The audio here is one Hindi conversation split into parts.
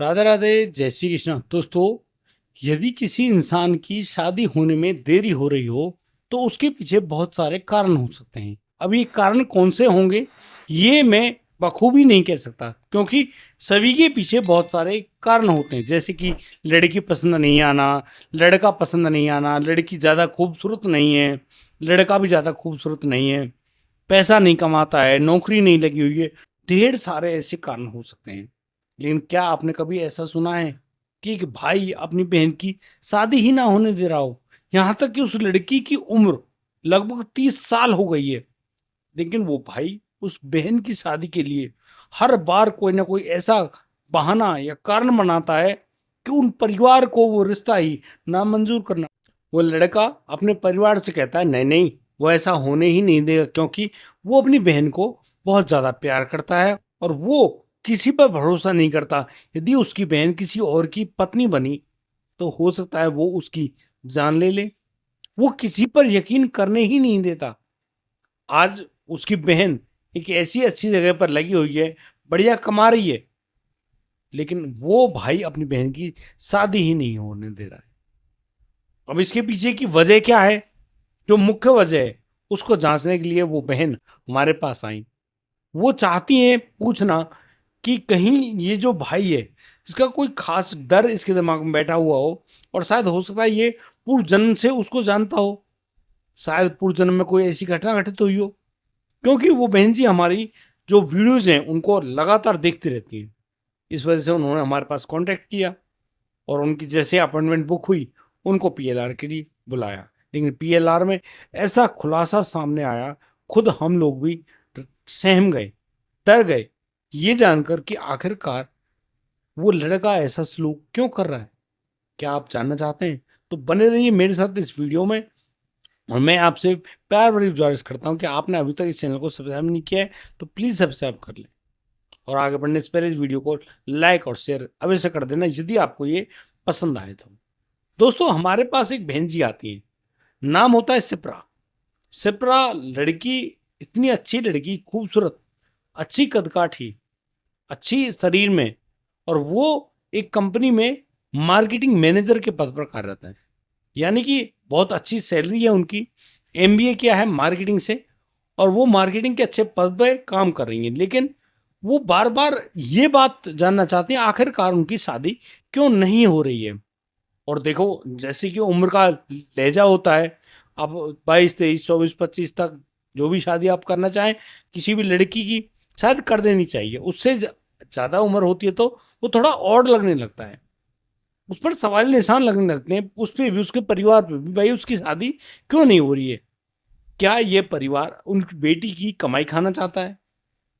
राधे राधे, जय श्री कृष्ण। दोस्तों, यदि किसी इंसान की शादी होने में देरी हो रही हो तो उसके पीछे बहुत सारे कारण हो सकते हैं। अब ये कारण कौन से होंगे ये मैं बखूबी नहीं कह सकता, क्योंकि सभी के पीछे बहुत सारे कारण होते हैं। जैसे कि लड़की पसंद नहीं आना, लड़का पसंद नहीं आना, लड़की ज़्यादा खूबसूरत नहीं है, लड़का भी ज़्यादा खूबसूरत नहीं है, पैसा नहीं कमाता है, नौकरी नहीं लगी हुई है। ढेर सारे ऐसे कारण हो सकते हैं। लेकिन क्या आपने कभी ऐसा सुना है कि एक भाई अपनी बहन की शादी ही ना होने दे रहा हो? यहाँ तक कि उस लड़की की उम्र लगभग 30 साल हो गई है, लेकिन वो भाई उस बहन की शादी के लिए हर बार कोई ना कोई ऐसा बहाना या कारण बनाता है कि उन परिवार को वो रिश्ता ही नामंजूर करना। वो लड़का अपने परिवार से कहता है नहीं नहीं, वो ऐसा होने ही नहीं देगा, क्योंकि वो अपनी बहन को बहुत ज़्यादा प्यार करता है और वो किसी पर भरोसा नहीं करता। यदि उसकी बहन किसी और की पत्नी बनी तो हो सकता है वो उसकी जान ले ले। वो किसी पर यकीन करने ही नहीं देता। आज उसकी बहन एक ऐसी अच्छी जगह पर लगी हुई है, बढ़िया कमा रही है, लेकिन वो भाई अपनी बहन की शादी ही नहीं होने दे रहा है। अब इसके पीछे की वजह क्या है? जो मुख्य वजह है उसको जांचने के लिए वो बहन हमारे पास आई। वो चाहती हैं पूछना कि कहीं ये जो भाई है इसका कोई खास डर इसके दिमाग में बैठा हुआ हो, और शायद हो सकता है ये पूर्व जन्म से उसको जानता हो। शायद पूर्व जन्म में कोई ऐसी घटना घटित हुई हो, क्योंकि वो बहन जी हमारी जो वीडियोज हैं उनको लगातार देखती रहती हैं। इस वजह से उन्होंने हमारे पास कांटेक्ट किया और उनकी जैसे अपॉइंटमेंट बुक हुई उनको पीएलआर के लिए बुलाया। लेकिन पीएलआर में ऐसा खुलासा सामने आया, खुद हम लोग भी सहम गए, डर गए, ये जानकर कि आखिरकार वो लड़का ऐसा सलूक क्यों कर रहा है। क्या आप जानना चाहते हैं? तो बने रहिए मेरे साथ इस वीडियो में। और मैं आपसे प्यार भरी गुजारिश करता हूं कि आपने अभी तक इस चैनल को सब्सक्राइब नहीं किया है तो प्लीज़ सब्सक्राइब कर लें, और आगे बढ़ने से पहले इस वीडियो को लाइक और शेयर अवश्य कर देना यदि आपको ये पसंद आए तो। दोस्तों, हमारे पास एक बहन जी आती है, नाम होता है सिप्रा। सिप्रा लड़की इतनी अच्छी लड़की, खूबसूरत, अच्छी कदकाठी, अच्छी शरीर में, और वो एक कंपनी में मार्केटिंग मैनेजर के पद पर कार्यरत है। यानी कि बहुत अच्छी सैलरी है उनकी, एमबीए किया है मार्केटिंग से, और वो मार्केटिंग के अच्छे पद पे काम कर रही हैं। लेकिन वो बार बार ये बात जानना चाहती हैं आखिरकार उनकी शादी क्यों नहीं हो रही है। और देखो, जैसे कि उम्र का लहजा होता है, अब 22 23 24 25 तक जो भी शादी आप करना चाहें किसी भी लड़की की, शायद कर देनी चाहिए। उससे ज़्यादा उम्र होती है तो वो थोड़ा ऑड लगने लगता है, उस पर सवाल निशान लगने लगते हैं, उस पर भी, उसके परिवार पे भी, भाई उसकी शादी क्यों नहीं हो रही है? क्या ये परिवार उनकी बेटी की कमाई खाना चाहता है,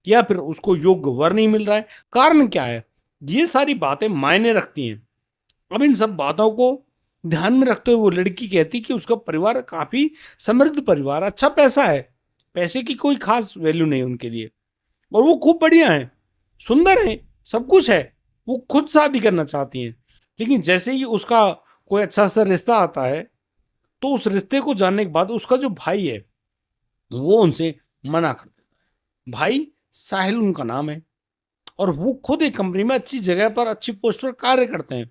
या फिर उसको योग्य वर नहीं मिल रहा है? कारण क्या है? ये सारी बातें मायने रखती हैं। अब इन सब बातों को ध्यान में रखते हुए वो लड़की कहती कि उसका परिवार काफी समृद्ध परिवार, अच्छा पैसा है, पैसे की कोई खास वैल्यू नहीं उनके लिए, और वो खूब बढ़िया है, सुंदर है, सब कुछ है। वो खुद शादी करना चाहती हैं। लेकिन जैसे ही उसका कोई अच्छा सा रिश्ता आता है तो उस रिश्ते को जानने के बाद उसका जो भाई है वो उनसे मना कर देता है। भाई साहिल उनका नाम है, और वो खुद एक कंपनी में अच्छी जगह पर, अच्छी पोस्ट पर कार्य करते हैं,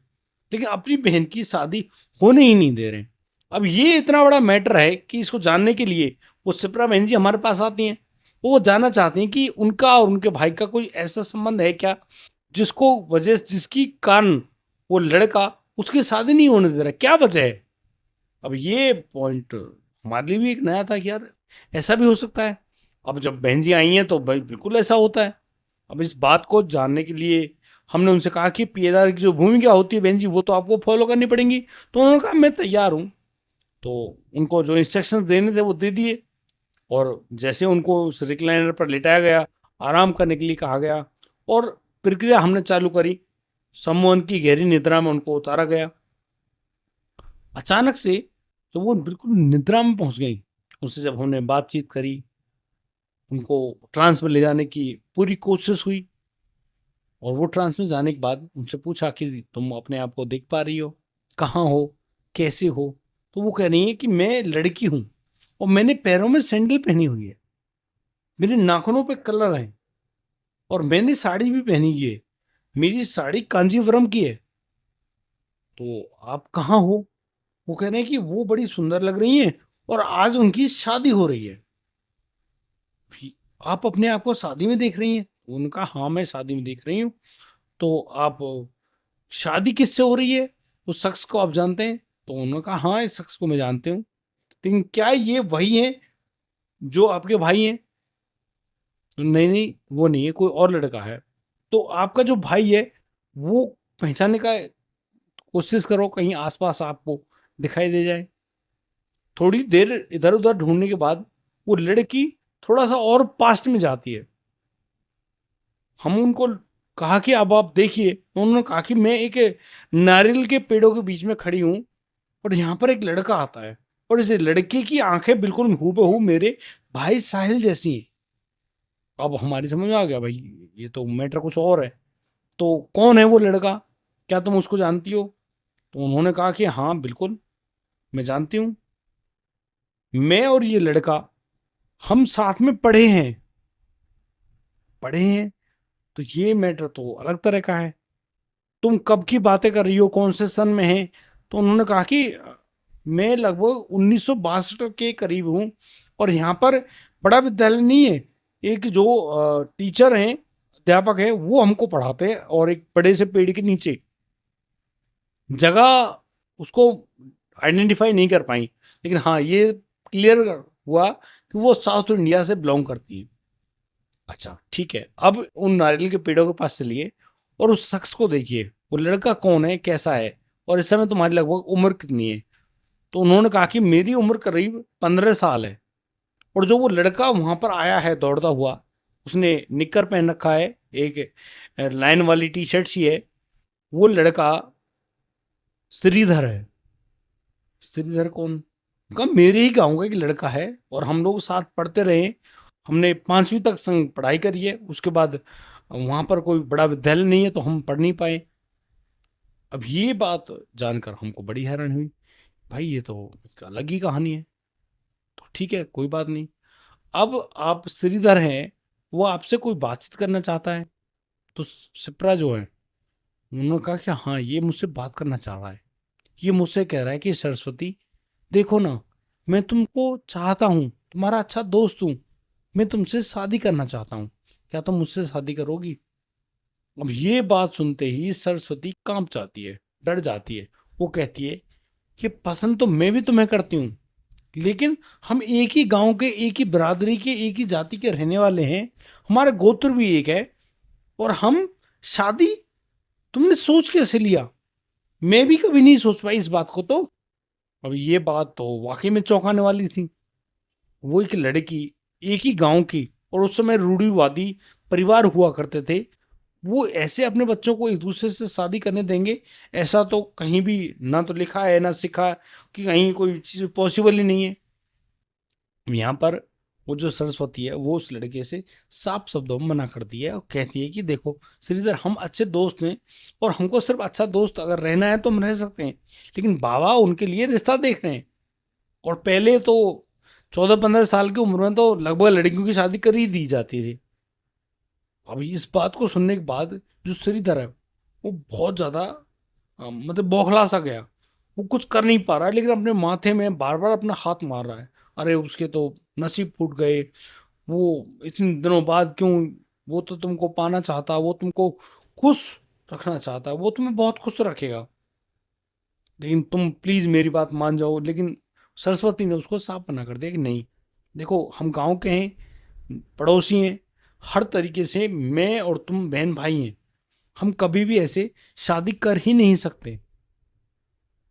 लेकिन अपनी बहन की शादी होने ही नहीं दे रहे हैं। अब ये इतना बड़ा मैटर है कि इसको जानने के लिए वो सिप्रा बहन जी हमारे पास आती हैं। वो जानना चाहती हैं कि उनका और उनके भाई का कोई ऐसा संबंध है क्या जिसको वजह, जिसकी कारण वो लड़का उसकी शादी नहीं होने दे रहा, क्या वजह है? अब ये पॉइंट हमारे लिए भी एक नया था कि यार ऐसा भी हो सकता है। अब जब बहन जी आई हैं तो भाई बिल्कुल ऐसा होता है। अब इस बात को जानने के लिए हमने उनसे कहा कि पीएदार की जो भूमिका होती है बहन जी वो तो आपको फॉलो करनी पड़ेंगी। तो उन्होंने कहा मैं तैयार हूँ। तो उनको जो इंस्ट्रक्शंस देने थे वो दे दिए, और जैसे उनको उस रिक्लाइनर पर लिटाया गया, आराम करने के लिए कहा गया, और प्रक्रिया हमने चालू करी। सम्मोहन की गहरी निद्रा में उनको उतारा गया। अचानक से जब वो बिल्कुल निद्रा में पहुंच गई, उससे जब हमने बातचीत करी, उनको ट्रांस में ले जाने की पूरी कोशिश हुई, और वो ट्रांस में जाने के बाद उनसे पूछा कि तुम अपने आप को देख पा रही हो, कहाँ हो, कैसे हो? तो वो कह रही है कि मैं लड़की हूँ और मैंने पैरों में सैंडल पहनी हुई है, मेरे नाखूनों पे कलर है, और मैंने साड़ी भी पहनी हुई है, मेरी साड़ी कांजीवरम की है, तो आप कहाँ हो? वो कह रहे हैं कि वो बड़ी सुंदर लग रही हैं और आज उनकी शादी हो रही है। भी- आप अपने आप को शादी में देख रही हैं? उनका हाँ, मैं शादी में देख रही हूँ। तो आप शादी किससे हो रही है? उस शख्स को आप जानते हैं? तो उन्होंने कहा हाँ, इस शख्स को मैं जानती हूँ। लेकिन क्या ये वही है जो आपके भाई हैं? नहीं नहीं, वो नहीं है, कोई और लड़का है। तो आपका जो भाई है वो पहचानने का कोशिश करो, कहीं आसपास आपको दिखाई दे जाए। थोड़ी देर इधर उधर ढूंढने के बाद वो लड़की थोड़ा सा और पास्ट में जाती है। हम उनको कहा कि अब आप देखिए, तो उन्होंने कहा कि मैं एक नारियल के पेड़ों के बीच में खड़ी हूं और यहाँ पर एक लड़का आता है और इस लड़के की आंखें बिल्कुल हूबहू मेरे भाई साहिल जैसी हैं। अब हमारी समझ में आ गया भाई, ये तो मैटर कुछ और है। तो कौन है वो लड़का? क्या तुम उसको जानती हो? तो उन्होंने कहा कि हाँ बिल्कुल, मैं जानती हूँ। मैं और ये लड़का हम साथ में पढ़े हैं। तो ये मैटर तो अलग तरह का है। तुम कब की बातें कर रही हो, कौन से सन में है? तो उन्होंने कहा कि मैं लगभग 1962 के करीब हूँ और यहाँ पर बड़ा विद्यालय नहीं है। एक जो टीचर हैं, अध्यापक है, वो हमको पढ़ाते हैं और एक बड़े से पेड़ के नीचे जगह उसको आइडेंटिफाई नहीं कर पाई। लेकिन हाँ, ये क्लियर हुआ कि वो साउथ इंडिया से बिलोंग करती है। अच्छा ठीक है, अब उन नारियल के पेड़ों के पास चलिए और उस शख्स को देखिए, वो लड़का कौन है, कैसा है, और इस समय तुम्हारी लगभग उम्र कितनी है? तो उन्होंने कहा कि मेरी उम्र करीब 15 साल है। और जो वो लड़का वहां पर आया है दौड़ता हुआ, उसने निक्कर पहन रखा है, एक लाइन वाली टी शर्ट सी है, वो लड़का श्रीधर है। श्रीधर कौन? कहा मेरे ही गांव का एक लड़का है और हम लोग साथ पढ़ते रहे। हमने 5वीं तक संग पढ़ाई करी है, उसके बाद वहां पर कोई बड़ा विद्यालय नहीं है तो हम पढ़ नहीं पाए। अब ये बात जानकर हमको बड़ी हैरानी हुई। भाई ये तो एक अलग ही कहानी है। तो ठीक है, कोई बात नहीं। अब आप श्रीधर हैं, वो आपसे कोई बातचीत करना चाहता है। तो सिप्रा जो है, उन्होंने कहा कि हाँ, ये मुझसे बात करना चाह रहा है। ये मुझसे कह रहा है कि सरस्वती देखो ना, मैं तुमको चाहता हूँ, तुम्हारा अच्छा दोस्त हूँ, मैं तुमसे शादी करना चाहता हूँ, क्या तुम मुझसे शादी करोगी? अब ये बात सुनते ही सरस्वती कांप जाती है, डर जाती है। वो कहती है कि पसंद तो मैं भी तुम्हें करती हूँ, लेकिन हम एक ही गांव के, एक ही बिरादरी के, एक ही जाति के रहने वाले हैं, हमारा गोत्र भी एक है, और हम शादी तुमने सोच कैसे लिया? मैं भी कभी नहीं सोच पाई इस बात को। तो अब ये बात तो वाकई में चौंकाने वाली थी। वो एक लड़की, एक ही गांव की, और उस समय रूढ़िवादी परिवार हुआ करते थे, वो ऐसे अपने बच्चों को एक दूसरे से शादी करने देंगे? ऐसा तो कहीं भी ना तो लिखा है ना सीखा है, कि कहीं कोई चीज़ पॉसिबल ही नहीं है। यहाँ पर वो जो सरस्वती है वो उस लड़के से साफ शब्दों में मना करती है और कहती है कि देखो श्रीधर, हम अच्छे दोस्त हैं और हमको सिर्फ अच्छा दोस्त अगर रहना है तो हम रह सकते हैं, लेकिन बाबा उनके लिए रिश्ता देख रहे हैं। और पहले तो 14-15 साल की उम्र में तो लगभग लड़कियों की शादी कर ही दी जाती थी। अब इस बात को सुनने के बाद जो श्रीधर है वो बहुत ज्यादा मतलब बौखला सा गया। वो कुछ कर नहीं पा रहा है, लेकिन अपने माथे में बार बार अपना हाथ मार रहा है। अरे उसके तो नसीब फूट गए, वो इतने दिनों बाद क्यों? वो तो तुमको पाना चाहता, वो तुमको खुश रखना चाहता, वो तुम्हें बहुत खुश रखेगा, लेकिन तुम प्लीज मेरी बात मान जाओ। लेकिन सरस्वती ने उसको साफ मना कर दिया कि नहीं, देखो हम गांव के हैं, पड़ोसी हैं, हर तरीके से मैं और तुम बहन भाई हैं, हम कभी भी ऐसे शादी कर ही नहीं सकते।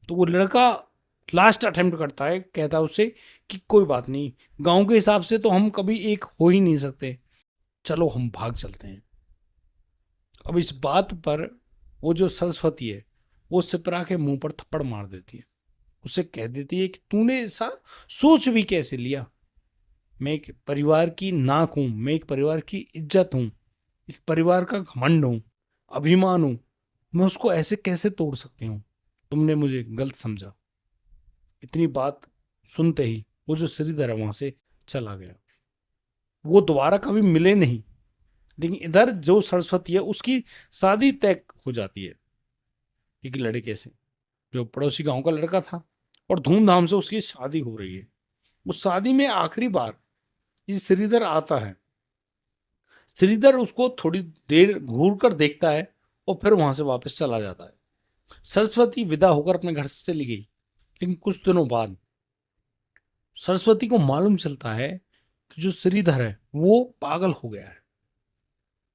तो वो लड़का लास्ट अटेम्प्ट करता है, कहता है उससे कि कोई बात नहीं, गांव के हिसाब से तो हम कभी एक हो ही नहीं सकते, चलो हम भाग चलते हैं। अब इस बात पर वो जो सरस्वती है वो सिपरा के मुंह पर थप्पड़ मार देती है। उसे कह देती है कि तूने ऐसा सोच भी कैसे लिया? मैं एक परिवार की नाक हूं, मैं एक परिवार की इज्जत हूं, एक परिवार का घमंड हूं, अभिमान हूं, मैं उसको ऐसे कैसे तोड़ सकती हूँ? तुमने मुझे गलत समझा। इतनी बात सुनते ही वो जो श्रीधर है वहां से चला गया। वो दोबारा कभी मिले नहीं, लेकिन इधर जो सरस्वती है उसकी शादी तय हो जाती है एक लड़के से, जो पड़ोसी गांव का लड़का था, और धूमधाम से उसकी शादी हो रही है। उस शादी में आखिरी बार ये श्रीधर आता है। श्रीधर उसको थोड़ी देर घूर कर देखता है और फिर वहां से वापस चला जाता है। सरस्वती विदा होकर अपने घर से चली गई, लेकिन कुछ दिनों बाद सरस्वती को मालूम चलता है कि जो श्रीधर है वो पागल हो गया है।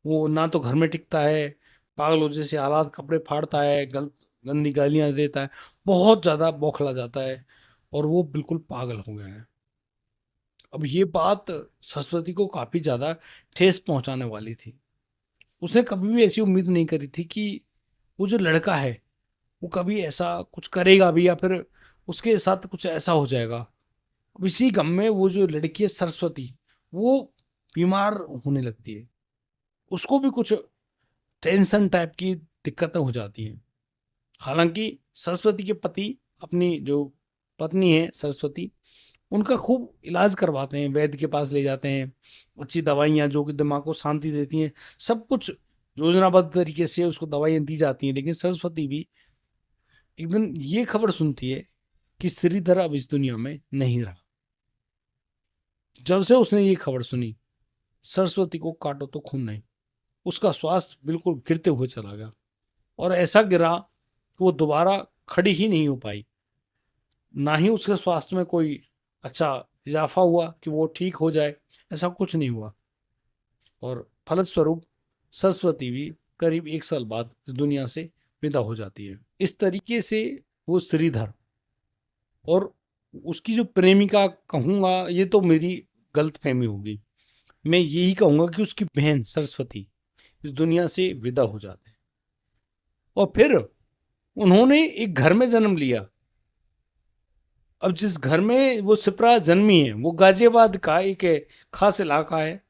वो ना तो घर में टिकता है, पागल हो जैसे हालात, कपड़े फाड़ता है, गंदी गालियां देता है, बहुत ज्यादा बौखला जाता है और वो बिल्कुल पागल हो गया है। अब ये बात सरस्वती को काफी ज्यादा ठेस पहुंचाने वाली थी। उसने कभी भी ऐसी उम्मीद नहीं करी थी कि वो जो लड़का है वो कभी ऐसा कुछ करेगा भी, या फिर उसके साथ कुछ ऐसा हो जाएगा। अब इसी गम में वो जो लड़की है सरस्वती, वो बीमार होने लगती है। उसको भी कुछ टेंशन टाइप की दिक्कतें हो जाती हैं। हालांकि सरस्वती के पति, अपनी जो पत्नी है सरस्वती, उनका खूब इलाज करवाते हैं, वैद्य के पास ले जाते हैं, अच्छी दवाइयाँ जो कि दिमाग को शांति देती हैं, सब कुछ योजनाबद्ध तरीके से उसको दवाइयाँ दी जाती हैं। लेकिन सरस्वती भी एक दिन ये खबर सुनती है कि श्रीधर अब इस दुनिया में नहीं रहा। जब से उसने ये खबर सुनी, सरस्वती को काटो तो खून नहीं, उसका स्वास्थ्य बिल्कुल गिरते हुए चला गया, और ऐसा गिरा कि वो दोबारा खड़ी ही नहीं हो पाई। ना ही उसके स्वास्थ्य में कोई अच्छा इजाफा हुआ कि वो ठीक हो जाए, ऐसा कुछ नहीं हुआ। और फलस्वरूप सरस्वती भी करीब 1 साल बाद इस दुनिया से विदा हो जाती है। इस तरीके से वो श्रीधर और उसकी जो प्रेमिका, कहूँगा ये तो मेरी गलत फहमी होगी, मैं यही कहूँगा कि उसकी बहन सरस्वती इस दुनिया से विदा हो जाते हैं। और फिर उन्होंने एक घर में जन्म लिया। अब जिस घर में वो सिप्रा जन्मी है वो गाजियाबाद का एक खास इलाका है।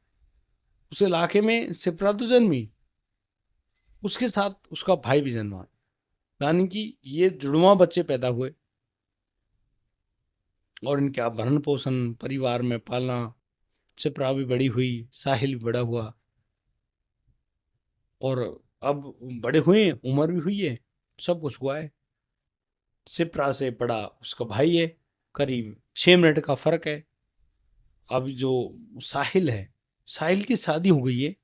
उस इलाके में सिप्रा तो जन्मी, उसके साथ उसका भाई भी जन्मा, यानी कि ये जुड़वा बच्चे पैदा हुए। और इनका भरण पोषण परिवार में पालना, सिप्रा भी बड़ी हुई, साहिल भी बड़ा हुआ, और अब बड़े हुए हैं, उम्र भी हुई है, सब कुछ हुआ है। सिप्रा से बड़ा उसका भाई है, करीब 6 मिनट का फर्क है। अब जो साहिल है, साहिल की शादी हो गई है,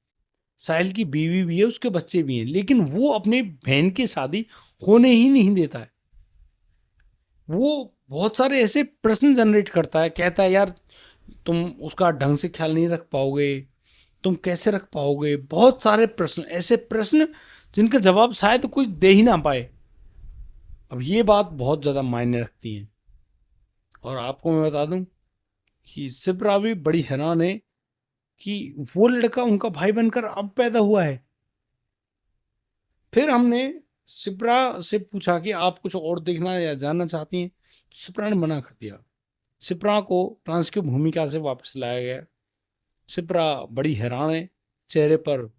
साहिल की बीवी भी है, उसके बच्चे भी हैं, लेकिन वो अपनी बहन की शादी होने ही नहीं देता है। वो बहुत सारे ऐसे प्रश्न जनरेट करता है, कहता है यार तुम उसका ढंग से ख्याल नहीं रख पाओगे, तुम कैसे रख पाओगे, बहुत सारे प्रश्न, ऐसे प्रश्न जिनका जवाब शायद कोई दे ही ना पाए। अब ये बात बहुत ज़्यादा मायने रखती है। और आपको मैं बता दूं कि सिप्रा भी बड़ी हैरान है कि वो लड़का उनका भाई बनकर अब पैदा हुआ है। फिर हमने सिप्रा से पूछा कि आप कुछ और देखना या जानना चाहती हैं, तो सिप्रा ने मना कर दिया। सिप्रा को ट्रांस की भूमिका से वापस लाया गया। सिप्रा बड़ी हैरान है, चेहरे पर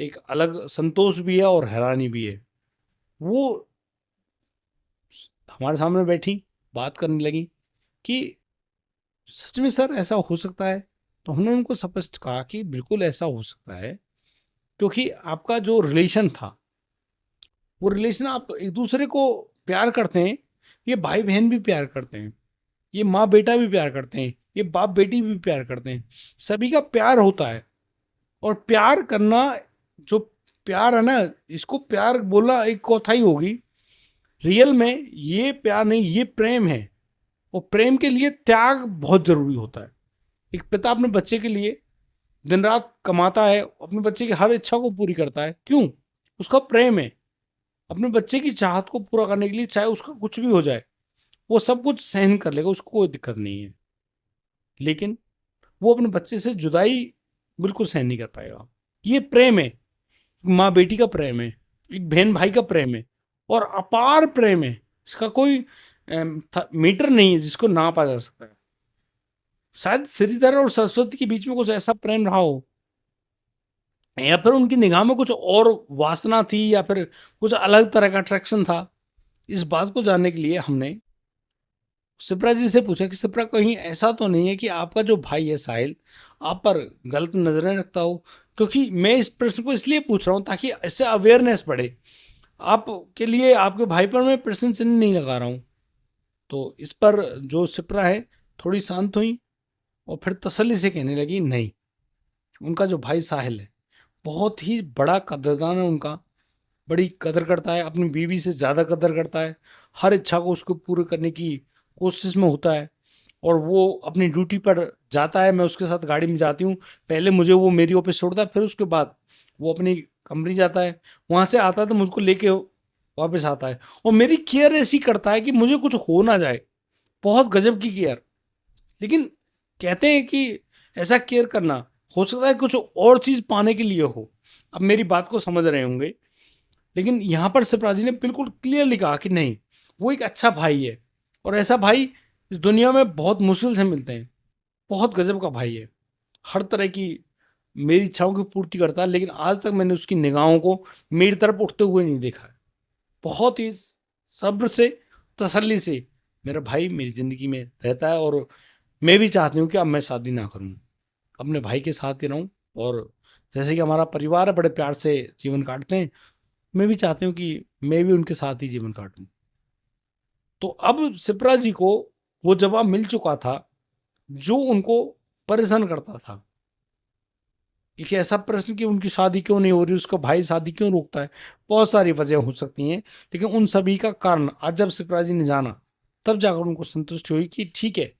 एक अलग संतोष भी है और हैरानी भी है। वो हमारे सामने बैठी, बात करने लगी कि सच में सर ऐसा हो सकता है। तो हमने उनको स्पष्ट कहा कि बिल्कुल ऐसा हो सकता है, क्योंकि आपका जो रिलेशन था, वो रिलेशन, आप एक दूसरे को प्यार करते हैं, ये भाई बहन भी प्यार करते हैं, ये माँ बेटा भी प्यार करते हैं, ये बाप बेटी भी प्यार करते हैं, सभी का प्यार होता है। और प्यार करना, जो प्यार है ना, इसको प्यार बोलना एक चौथाई होगी, रियल में ये प्यार नहीं, ये प्रेम है। और प्रेम के लिए त्याग बहुत जरूरी होता है। एक पिता अपने बच्चे के लिए दिन रात कमाता है, अपने बच्चे की हर इच्छा को पूरी करता है, क्यों? उसका प्रेम है। अपने बच्चे की चाहत को पूरा करने के लिए चाहे उसका कुछ भी हो जाए, वो सब कुछ सहन कर लेगा, उसको कोई दिक्कत नहीं है। लेकिन वो अपने बच्चे से जुदाई बिल्कुल सहन नहीं कर पाएगा। ये प्रेम है, माँ बेटी का प्रेम है, एक बहन भाई का प्रेम है, और अपार प्रेम है। इसका कोई मीटर नहीं है जिसको नापा जा सकता है। शायद श्रीधर और सरस्वती के बीच में कुछ ऐसा प्रेम रहा हो, या फिर उनकी निगाह में कुछ और वासना थी, या फिर कुछ अलग तरह का अट्रैक्शन था। इस बात को जानने के लिए हमने शिप्रा जी से पूछा कि शिप्रा, कहीं ऐसा तो नहीं है कि आपका जो भाई है साहिल आप पर गलत नजरें रखता हो? क्योंकि मैं इस प्रश्न को इसलिए पूछ रहा हूँ ताकि इससे अवेयरनेस बढ़े। आपके लिए आपके भाई पर मैं प्रश्न चिन्ह नहीं लगा रहा हूँ। तो इस पर जो शिप्रा है थोड़ी शांत हुई और फिर तसल्ली से कहने लगी, नहीं, उनका जो भाई साहिल है बहुत ही बड़ा कदरदान है उनका, बड़ी कदर करता है, अपनी बीवी से ज़्यादा कदर करता है, हर इच्छा को उसको पूरी करने की कोशिश में होता है। और वो अपनी ड्यूटी पर जाता है, मैं उसके साथ गाड़ी में जाती हूँ, पहले मुझे वो मेरी ऑफिस छोड़ता है, फिर उसके बाद वो अपनी कंपनी जाता है, वहाँ से आता है तो मुझको लेके वापस आता है और मेरी केयर ऐसी करता है कि मुझे कुछ हो ना जाए। बहुत गजब की केयर। लेकिन कहते हैं कि ऐसा केयर करना हो सकता है कुछ और चीज़ पाने के लिए हो। अब मेरी बात को समझ रहे होंगे। लेकिन यहाँ पर सरफराज जी ने बिल्कुल क्लियरली कहा कि नहीं, वो एक अच्छा भाई है और ऐसा भाई इस दुनिया में बहुत मुश्किल से मिलते हैं। बहुत गजब का भाई है, हर तरह की मेरी इच्छाओं की पूर्ति करता है, लेकिन आज तक मैंने उसकी निगाहों को मेरी तरफ उठते हुए नहीं देखा है। बहुत ही सब्र से, तसल्ली से मेरा भाई मेरी ज़िंदगी में रहता है और मैं भी चाहती हूँ कि अब मैं शादी ना करूँ, अपने भाई के साथ ही रहूँ। और जैसे कि हमारा परिवार है, बड़े प्यार से जीवन काटते हैं, मैं भी चाहती हूँ कि मैं भी उनके साथ ही जीवन काटूँ। तो अब शिप्रा जी को वो जवाब मिल चुका था जो उनको परेशान करता था। एक ऐसा प्रश्न कि उनकी शादी क्यों नहीं हो रही, उसका भाई शादी क्यों रोकता है, बहुत सारी वजह हो सकती हैं। लेकिन उन सभी का कारण आज जब शिप्रा जी ने जाना, तब जाकर उनको संतुष्टि हुई कि ठीक है,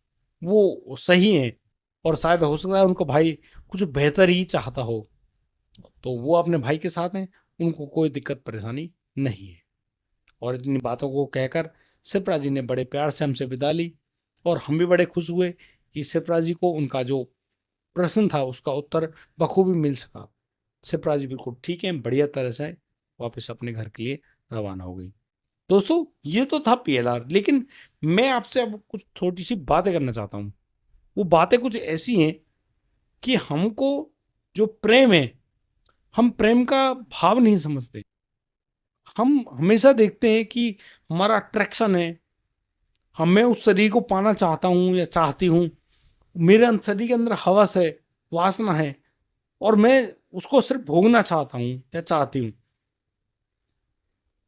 वो सही है और शायद हो सकता है उनका भाई कुछ बेहतर ही चाहता हो। तो वो अपने भाई के साथ हैं, उनको कोई दिक्कत परेशानी नहीं है। और इतनी बातों को कहकर शिप्रा जी ने बड़े प्यार से हमसे विदा ली और हम भी बड़े खुश हुए कि शिप्रा जी को उनका जो प्रश्न था उसका उत्तर बखूबी मिल सका। शिप्रा जी बिल्कुल ठीक है, बढ़िया तरह से वापस अपने घर के लिए रवाना हो गई। दोस्तों, ये तो था पीएलआर, लेकिन मैं आपसे अब कुछ छोटी सी बातें करना चाहता हूँ। वो बातें कुछ ऐसी हैं कि हमको जो प्रेम है, हम प्रेम का भाव नहीं समझते। हम हमेशा देखते हैं कि हमारा अट्रैक्शन है, हम मैं उस शरीर को पाना चाहता हूँ या चाहती हूँ, मेरे शरीर के अंदर हवस है, वासना है और मैं उसको सिर्फ भोगना चाहता हूँ या चाहती हूँ।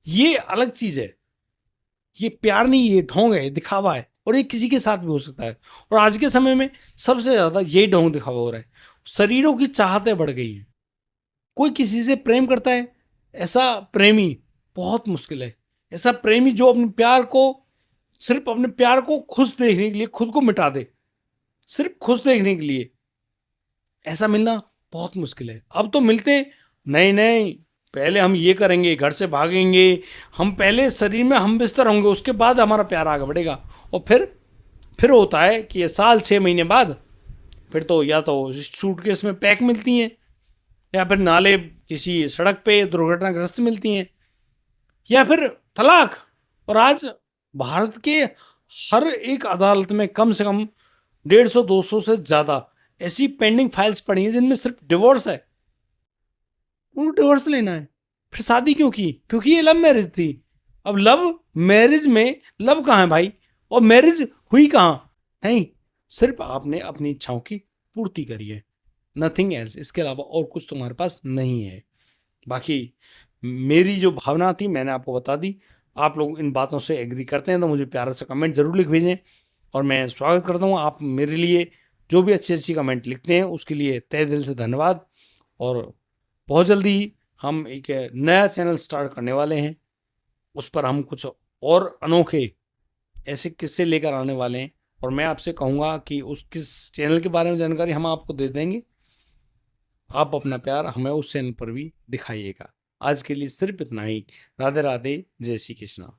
ये अलग चीज है, ये प्यार नहीं, ये ढोंग है, दिखावा है और ये किसी के साथ भी हो सकता है। और आज के समय में सबसे ज्यादा यही ढोंग दिखावा हो रहा है। शरीरों की चाहतें बढ़ गई हैं। कोई किसी से प्रेम करता है, ऐसा प्रेमी बहुत मुश्किल है। ऐसा प्रेमी जो अपने प्यार को, सिर्फ अपने प्यार को खुश देखने के लिए खुद को मिटा दे, सिर्फ खुश देखने के लिए, ऐसा मिलना बहुत मुश्किल है। अब तो मिलते हैं, नहीं नहीं, पहले हम ये करेंगे, घर से भागेंगे, हम पहले शरीर में हम बिस्तर होंगे, उसके बाद हमारा प्यार आगे बढ़ेगा। और फिर होता है कि ये साल 6 महीने बाद फिर तो या तो सूटकेस में पैक मिलती हैं, या फिर नाले किसी सड़क पे दुर्घटनाग्रस्त मिलती हैं, या फिर तलाक। और आज भारत के हर एक अदालत में कम से कम 150-200 से ज्यादा ऐसी पेंडिंग फाइल्स पड़ी हैं जिनमें सिर्फ डिवोर्स है। उनको डिवोर्स लेना है, फिर शादी क्यों की? क्योंकि ये लव मैरिज थी। अब लव मैरिज में लव कहाँ है भाई, और मैरिज हुई कहाँ? नहीं, सिर्फ आपने अपनी इच्छाओं की पूर्ति करी है, नथिंग एल्स, इसके अलावा और कुछ तुम्हारे पास नहीं है। बाकी मेरी जो भावना थी मैंने आपको बता दी। आप लोग इन बातों से एग्री करते हैं तो मुझे प्यारा सा कमेंट जरूर लिख भेजें और मैं स्वागत करता हूँ। आप मेरे लिए जो भी अच्छी अच्छी कमेंट लिखते हैं उसके लिए तहे दिल से धन्यवाद। और बहुत जल्दी ही हम एक नया चैनल स्टार्ट करने वाले हैं, उस पर हम कुछ और अनोखे ऐसे किस्से लेकर आने वाले हैं और मैं आपसे कहूँगा कि उस किस चैनल के बारे में जानकारी हम आपको दे देंगे। आप अपना प्यार हमें उस चैनल पर भी दिखाइएगा। आज के लिए सिर्फ इतना ही। राधे राधे, जय श्री कृष्णा।